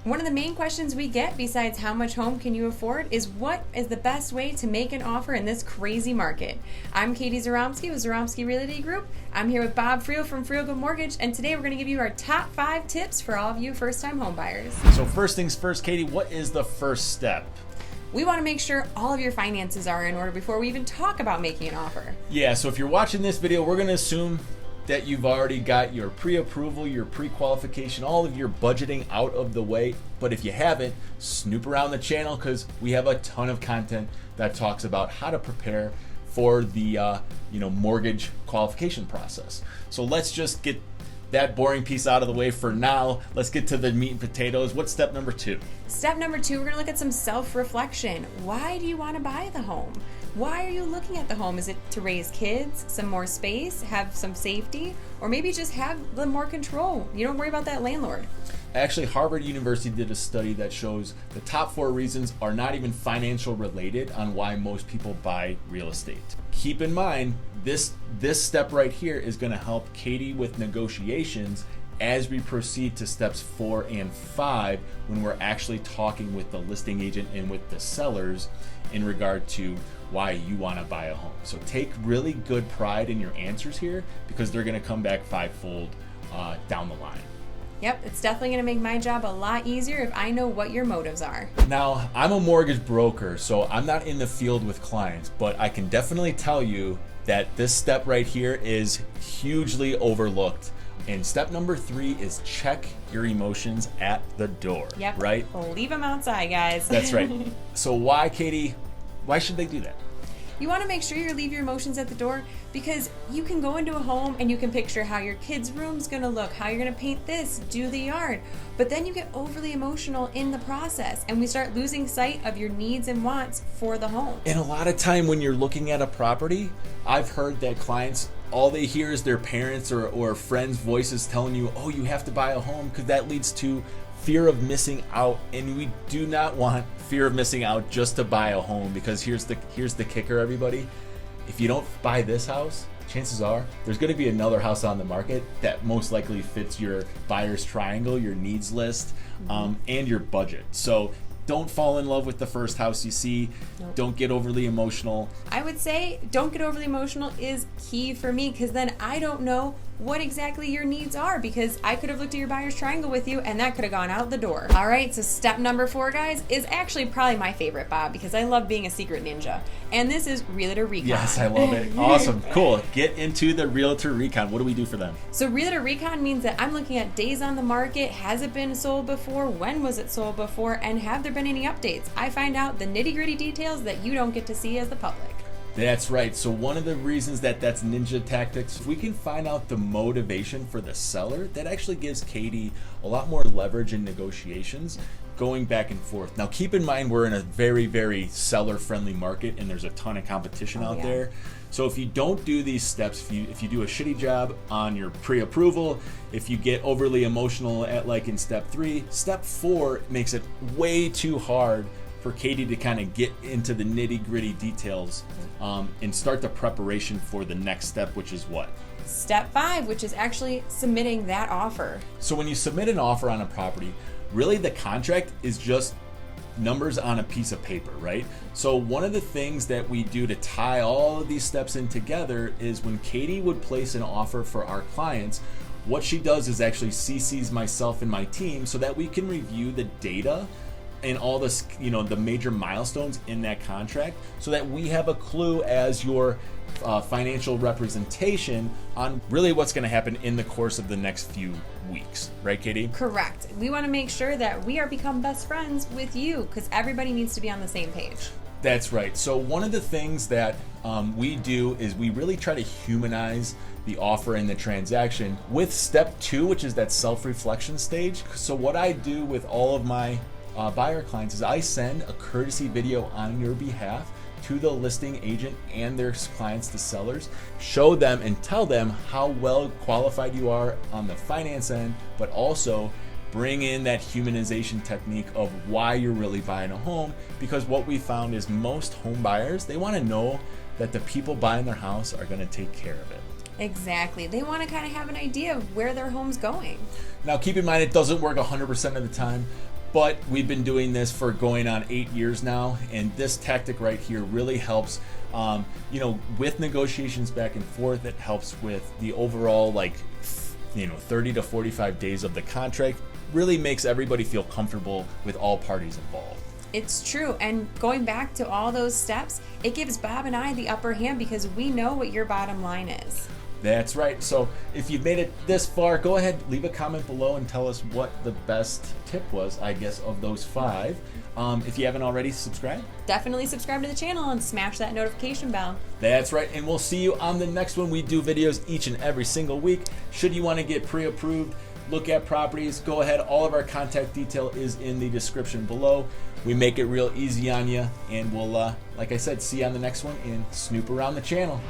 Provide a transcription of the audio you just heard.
One of the main questions we get, besides how much home can you afford, is what is the best way to make an offer in this crazy market? I'm Katie Zaromsky with Zaromsky Realty Group. I'm here with Bob Friel from Friel Good Mortgage, and today we're going to give you our top 5 tips for all of you first-time home buyers. So first things first, Katie, what is the first step? We want to make sure all of your finances are in order before we even talk about making an offer. Yeah, so if you're watching this video, we're going to assume that you've already got your pre-approval, your pre-qualification, all of your budgeting out of the way. But if you haven't, snoop around the channel because we have a ton of content that talks about how to prepare for the mortgage qualification process. So let's just get that boring piece out of the way for now. Let's get to the meat and potatoes. What's step number 2? Step number 2, we're going to look at some self-reflection. Why do you want to buy the home? Why are you looking at the home? Is it to raise kids, some more space, have some safety, or maybe just have a little more control? You don't worry about that landlord. Actually, Harvard University did a study that shows the top 4 reasons are not even financial related on why most people buy real estate. Keep in mind, this step right here is going to help Katie with negotiations as we proceed to steps 4 and 5 when we're actually talking with the listing agent and with the sellers in regard to why you want to buy a home. So take really good pride in your answers here because they're going to come back 5-fold down the line. Yep, it's definitely going to make my job a lot easier if I know what your motives are. Now, I'm a mortgage broker, so I'm not in the field with clients, but I can definitely tell you that this step right here is hugely overlooked. And step number 3 is check your emotions at the door. Yep. Right? Leave them outside, guys. That's right. So why, Katie? Why should they do that? You want to make sure you leave your emotions at the door because you can go into a home and you can picture how your kid's room's going to look, how you're going to paint this, do the yard. But then you get overly emotional in the process and we start losing sight of your needs and wants for the home. And a lot of time when you're looking at a property, I've heard that clients, all they hear is their parents or friends' voices telling you, oh, you have to buy a home because that leads to fear of missing out, and we do not want fear of missing out just to buy a home because here's the kicker, everybody. If you don't buy this house, chances are there's going to be another house on the market that most likely fits your buyer's triangle, your needs list, and your budget. So don't fall in love with the first house you see. Nope. Don't get overly emotional. I would say don't get overly emotional is key for me because then I don't know what exactly your needs are because I could have looked at your buyer's triangle with you and that could have gone out the door. All right, so step number 4, guys, is actually probably my favorite, Bob, because I love being a secret ninja. And this is Realtor Recon. Yes, I love it. Awesome. Cool. Get into the Realtor Recon. What do we do for them? So Realtor Recon means that I'm looking at days on the market. Has it been sold before? When was it sold before? And have there been any updates? I find out the nitty-gritty details that you don't get to see as the public. That's right. So one of the reasons that's ninja tactics, if we can find out the motivation for the seller, that actually gives Katie a lot more leverage in negotiations going back and forth. Now keep in mind we're in a very, very seller-friendly market and there's a ton of competition out there. So if you don't do these steps, if you do a shitty job on your pre-approval, if you get overly emotional at like in step 3, step 4 makes it way too hard for Katie to kind of get into the nitty-gritty details and start the preparation for the next step, which is what? Step 5, which is actually submitting that offer. So when you submit an offer on a property, really the contract is just numbers on a piece of paper, right? So one of the things that we do to tie all of these steps in together is when Katie would place an offer for our clients, what she does is actually CCs myself and my team so that we can review the data and all this, the major milestones in that contract so that we have a clue as your financial representation on really what's going to happen in the course of the next few weeks. Right, Katie? Correct. We want to make sure that we are become best friends with you because everybody needs to be on the same page. That's right. So one of the things that we do is we really try to humanize the offer and the transaction with step 2, which is that self-reflection stage. So what I do with all of my buyer clients is I send a courtesy video on your behalf to the listing agent and their clients, the sellers, show them and tell them how well qualified you are on the finance end, but also bring in that humanization technique of why you're really buying a home. Because what we found is most home buyers, they want to know that the people buying their house are going to take care of it. Exactly. They want to kind of have an idea of where their home's going. Now keep in mind it doesn't work 100% of the time, But we've been doing this for going on 8 years now, and this tactic right here really helps, with negotiations back and forth. It helps with the overall 30 to 45 days of the contract. Really makes everybody feel comfortable with all parties involved. It's true. And going back to all those steps, it gives Bob and I the upper hand because we know what your bottom line is. That's right. So if you've made it this far, go ahead, leave a comment below and tell us what the best tip was, I guess, of those 5. If you haven't already, subscribe. Definitely subscribe to the channel and smash that notification bell. That's right. And we'll see you on the next one. We do videos each and every single week. Should you want to get pre-approved, look at properties, go ahead. All of our contact detail is in the description below. We make it real easy on you. And we'll, like I said, see you on the next one and snoop around the channel.